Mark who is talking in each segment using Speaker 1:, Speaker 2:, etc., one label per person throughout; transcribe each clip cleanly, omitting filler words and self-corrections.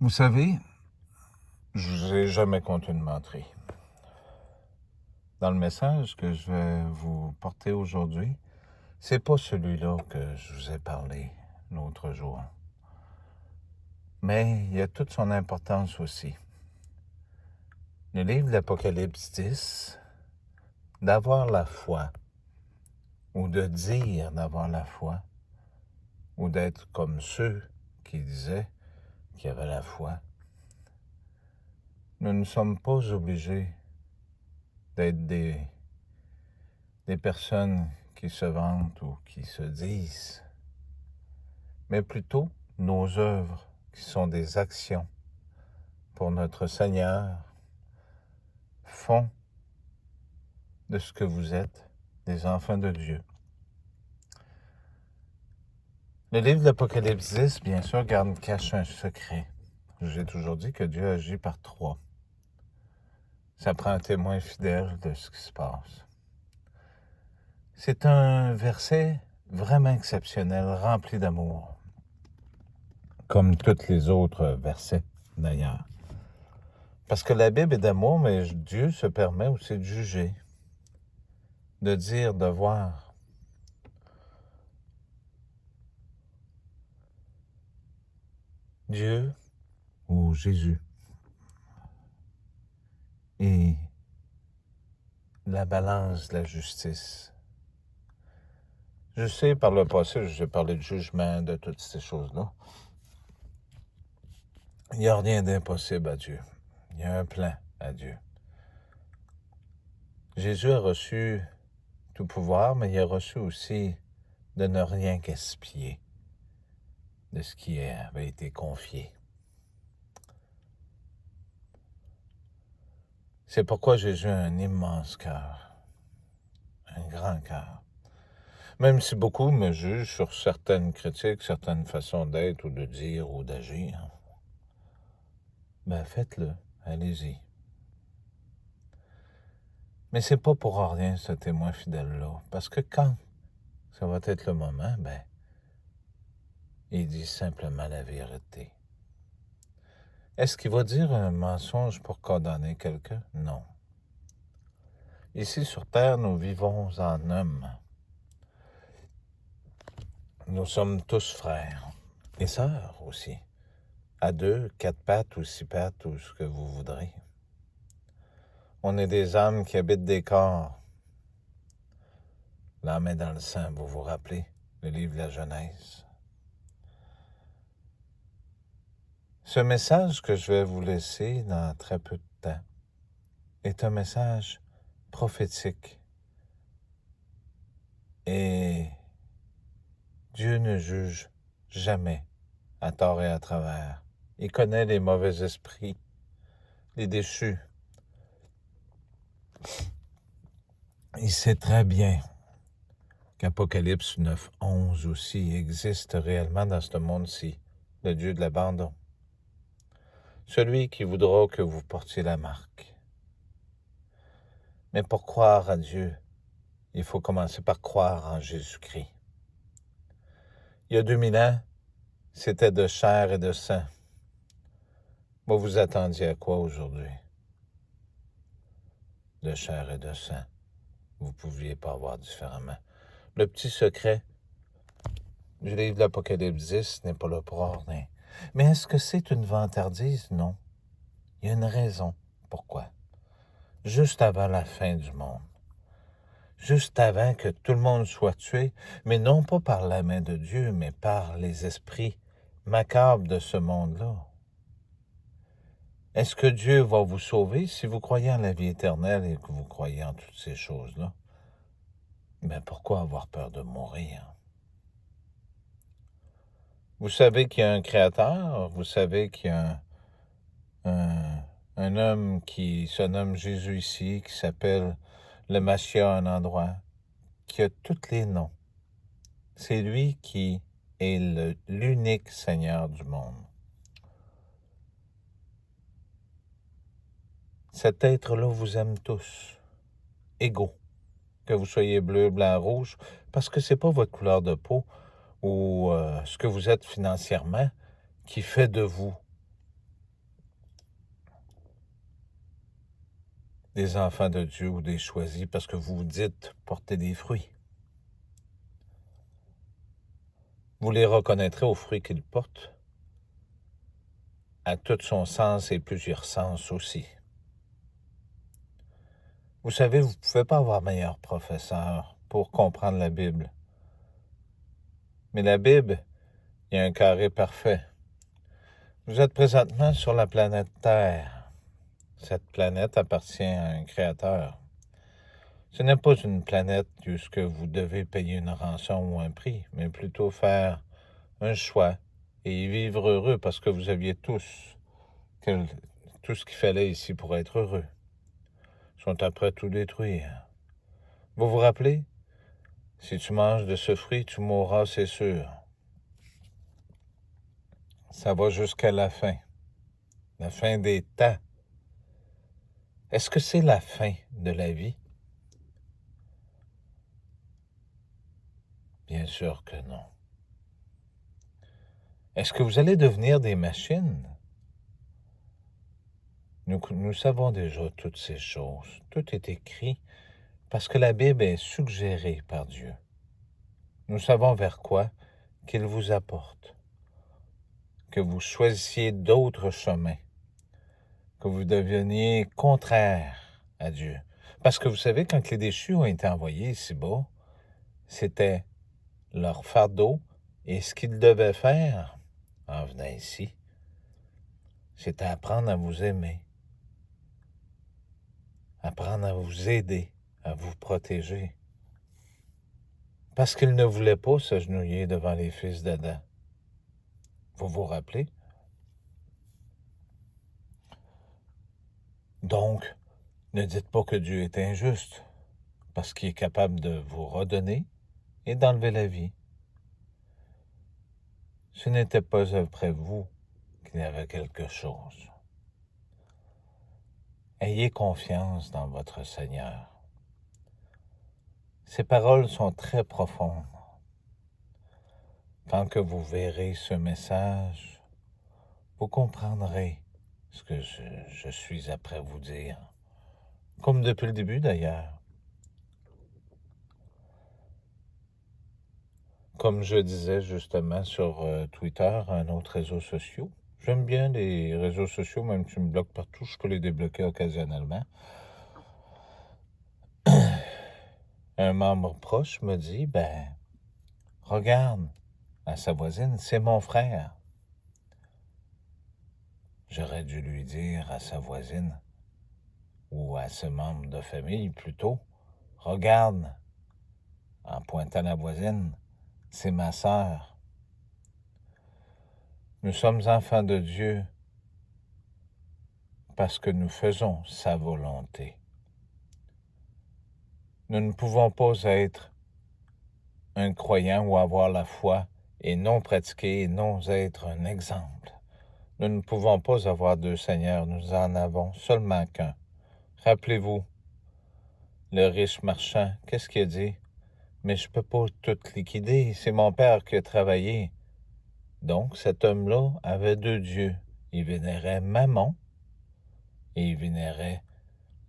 Speaker 1: Vous savez, je vous ai jamais compté une menterie. Dans le message que je vais vous porter aujourd'hui, c'est pas celui-là que je vous ai parlé l'autre jour. Mais il y a toute son importance aussi. Le livre de l'Apocalypse 10, d'avoir la foi, ou de dire d'avoir la foi, ou d'être comme ceux qui disaient qu'il y avait la foi. Nous ne sommes pas obligés d'être des personnes qui se vantent ou qui se disent, mais plutôt nos œuvres qui sont des actions pour notre Seigneur font de ce que vous êtes des enfants de Dieu. Le livre de l'Apocalypse 10, bien sûr, cache un secret. J'ai toujours dit que Dieu agit par trois. Ça prend un témoin fidèle de ce qui se passe. C'est un verset vraiment exceptionnel, rempli d'amour, comme tous les autres versets d'ailleurs. Parce que la Bible est d'amour, mais Dieu se permet aussi de juger, de dire, de voir. Dieu ou Jésus est la balance de la justice. Je sais, par le passé, j'ai parlé de jugement, de toutes ces choses-là. Il n'y a rien d'impossible à Dieu. Il y a un plan à Dieu. Jésus a reçu tout pouvoir, mais il a reçu aussi de ne rien gaspiller de ce qui avait été confié. C'est pourquoi Jésus a un immense cœur, un grand cœur. Même si beaucoup me jugent sur certaines critiques, certaines façons d'être ou de dire ou d'agir, ben faites-le, allez-y. Mais c'est pas pour rien ce témoin fidèle-là, parce que quand ça va être le moment, ben, il dit simplement la vérité. Est-ce qu'il va dire un mensonge pour condamner quelqu'un? Non. Ici sur terre, nous vivons en hommes. Nous sommes tous frères et sœurs aussi, à 2, 4 pattes ou 6 pattes ou ce que vous voudrez. On est des âmes qui habitent des corps. L'âme est dans le sang, vous vous rappelez, le livre de la Genèse. Ce message que je vais vous laisser dans très peu de temps est un message prophétique. Et Dieu ne juge jamais à tort et à travers. Il connaît les mauvais esprits, les déchus. Il sait très bien qu'Apocalypse 9, 11 aussi existe réellement dans ce monde-ci, le Dieu de l'abandon. Celui qui voudra que vous portiez la marque. Mais pour croire à Dieu, il faut commencer par croire en Jésus-Christ. Il y a 2000 ans, c'était de chair et de sang. Vous vous attendiez à quoi aujourd'hui? De chair et de sang. Vous ne pouviez pas voir différemment. Le petit secret du livre de l'Apocalypse 10 n'est pas là pour rien. Mais est-ce que c'est une vantardise? Non. Il y a une raison. Pourquoi? Juste avant la fin du monde. Juste avant que tout le monde soit tué, mais non pas par la main de Dieu, mais par les esprits macabres de ce monde-là. Est-ce que Dieu va vous sauver si vous croyez en la vie éternelle et que vous croyez en toutes ces choses-là? Mais pourquoi avoir peur de mourir? Vous savez qu'il y a un créateur, vous savez qu'il y a un homme qui se nomme Jésus ici, qui s'appelle le Machia à un endroit, qui a tous les noms. C'est lui qui est l'unique Seigneur du monde. Cet être-là vous aime tous, égaux, que vous soyez bleu, blanc, rouge, parce que c'est pas votre couleur de peau ou ce que vous êtes financièrement qui fait de vous des enfants de Dieu ou des choisis parce que vous vous dites porter des fruits. Vous les reconnaîtrez aux fruits qu'ils portent, à tout son sens et plusieurs sens aussi. Vous savez, vous ne pouvez pas avoir meilleur professeur pour comprendre la Bible. Mais la Bible, il y a un carré parfait. Vous êtes présentement sur la planète Terre. Cette planète appartient à un créateur. Ce n'est pas une planète jusque vous devez payer une rançon ou un prix, mais plutôt faire un choix et y vivre heureux parce que vous aviez tout ce qu'il fallait ici pour être heureux. Ils sont après tout détruire. Vous vous rappelez? Si tu manges de ce fruit, tu mourras, c'est sûr. Ça va jusqu'à la fin des temps. Est-ce que c'est la fin de la vie? Bien sûr que non. Est-ce que vous allez devenir des machines? Nous savons déjà toutes ces choses. Tout est écrit parce que la Bible est suggérée par Dieu. Nous savons vers quoi qu'il vous apporte, que vous choisissiez d'autres chemins, que vous deveniez contraire à Dieu. Parce que vous savez, quand les déchus ont été envoyés ici-bas, c'était leur fardeau et ce qu'ils devaient faire en venant ici, c'était apprendre à vous aimer, apprendre à vous aider, à vous protéger. Parce qu'ils ne voulaient pas s'agenouiller devant les fils d'Adam. Vous vous rappelez? Donc, ne dites pas que Dieu est injuste, parce qu'il est capable de vous redonner et d'enlever la vie. Ce n'était pas après vous qu'il y avait quelque chose. Ayez confiance dans votre Seigneur. Ces paroles sont très profondes. Quand que vous verrez ce message, vous comprendrez ce que je suis après vous dire. Comme depuis le début d'ailleurs. Comme je disais justement sur Twitter, un autre réseau social, j'aime bien les réseaux sociaux, même si tu me bloques partout, je peux les débloquer occasionnellement. Un membre proche me dit, regarde, à sa voisine, c'est mon frère. J'aurais dû lui dire à sa voisine, ou à ce membre de famille plutôt, regarde, en pointant la voisine, c'est ma sœur. Nous sommes enfants de Dieu parce que nous faisons sa volonté. Nous ne pouvons pas être un croyant ou avoir la foi et non pratiquer et non être un exemple. Nous ne pouvons pas avoir deux seigneurs, nous en avons seulement qu'un. Rappelez-vous, le riche marchand, qu'est-ce qu'il a dit? Mais je ne peux pas tout liquider, c'est mon père qui a travaillé. Donc cet homme-là avait deux dieux. Il vénérait Mammon et il vénérait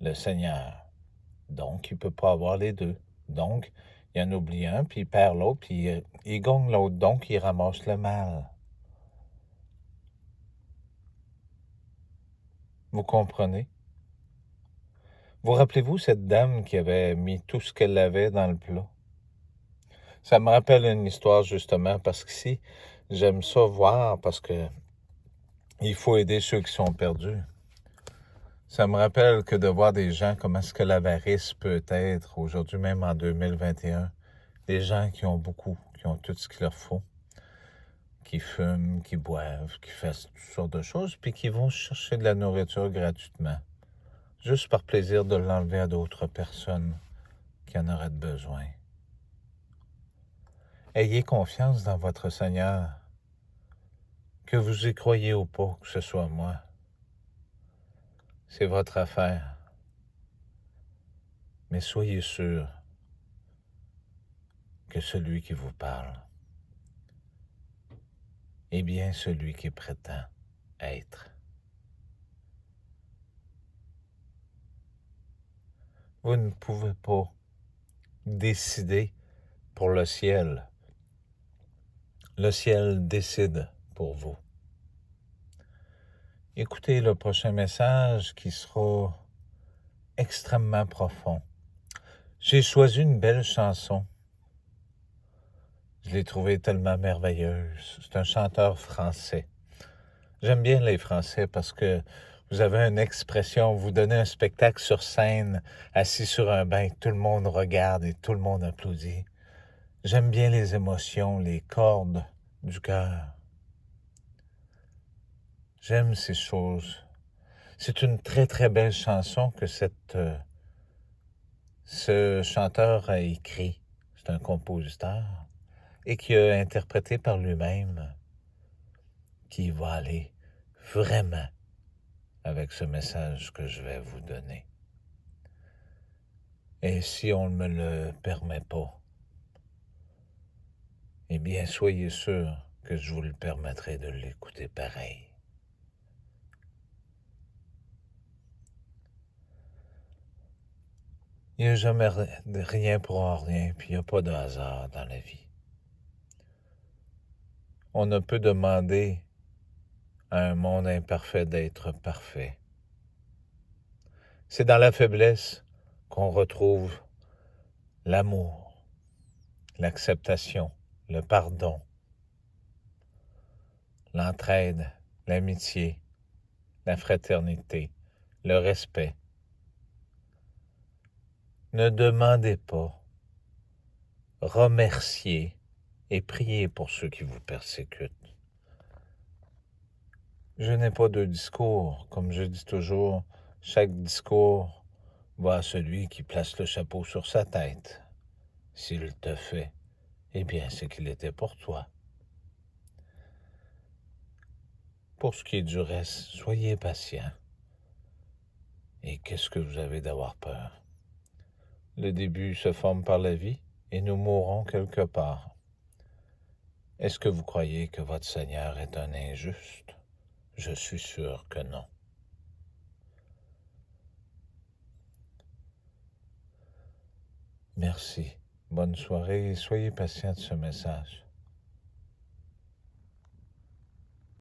Speaker 1: le Seigneur. Donc il ne peut pas avoir les deux. Donc, il en oublie un, puis il perd l'autre, puis il gagne l'autre, donc il ramasse le mal. Vous comprenez? Vous rappelez-vous cette dame qui avait mis tout ce qu'elle avait dans le plat? Ça me rappelle une histoire justement, parce qu'ici, j'aime ça voir, parce que il faut aider ceux qui sont perdus. Ça me rappelle que de voir des gens, comment est-ce que l'avarice peut être aujourd'hui, même en 2021, des gens qui ont beaucoup, qui ont tout ce qu'il leur faut, qui fument, qui boivent, qui font toutes sortes de choses, puis qui vont chercher de la nourriture gratuitement, juste par plaisir de l'enlever à d'autres personnes qui en auraient besoin. Ayez confiance dans votre Seigneur, que vous y croyez ou pas, que ce soit moi. C'est votre affaire. Mais soyez sûr que celui qui vous parle est bien celui qui prétend être. Vous ne pouvez pas décider pour le ciel. Le ciel décide pour vous. Écoutez le prochain message qui sera extrêmement profond. J'ai choisi une belle chanson. Je l'ai trouvée tellement merveilleuse. C'est un chanteur français. J'aime bien les Français parce que vous avez une expression, vous donnez un spectacle sur scène, assis sur un banc, tout le monde regarde et tout le monde applaudit. J'aime bien les émotions, les cordes du cœur. J'aime ces choses. C'est une très très belle chanson que ce chanteur a écrit. C'est un compositeur et qui a interprété par lui-même, qui va aller vraiment avec ce message que je vais vous donner. Et si on ne me le permet pas, eh bien, soyez sûr que je vous le permettrai de l'écouter pareil. Il n'y a jamais rien pour rien, puis il n'y a pas de hasard dans la vie. On ne peut demander à un monde imparfait d'être parfait. C'est dans la faiblesse qu'on retrouve l'amour, l'acceptation, le pardon, l'entraide, l'amitié, la fraternité, le respect. Ne demandez pas, remerciez et priez pour ceux qui vous persécutent. Je n'ai pas de discours, comme je dis toujours, chaque discours va à celui qui place le chapeau sur sa tête. S'il te fait, eh bien c'est qu'il était pour toi. Pour ce qui est du reste, soyez patient. Et qu'est-ce que vous avez d'avoir peur? Le début se forme par la vie et nous mourrons quelque part. Est-ce que vous croyez que votre Seigneur est un injuste? Je suis sûr que non. Merci. Bonne soirée et soyez patient de ce message.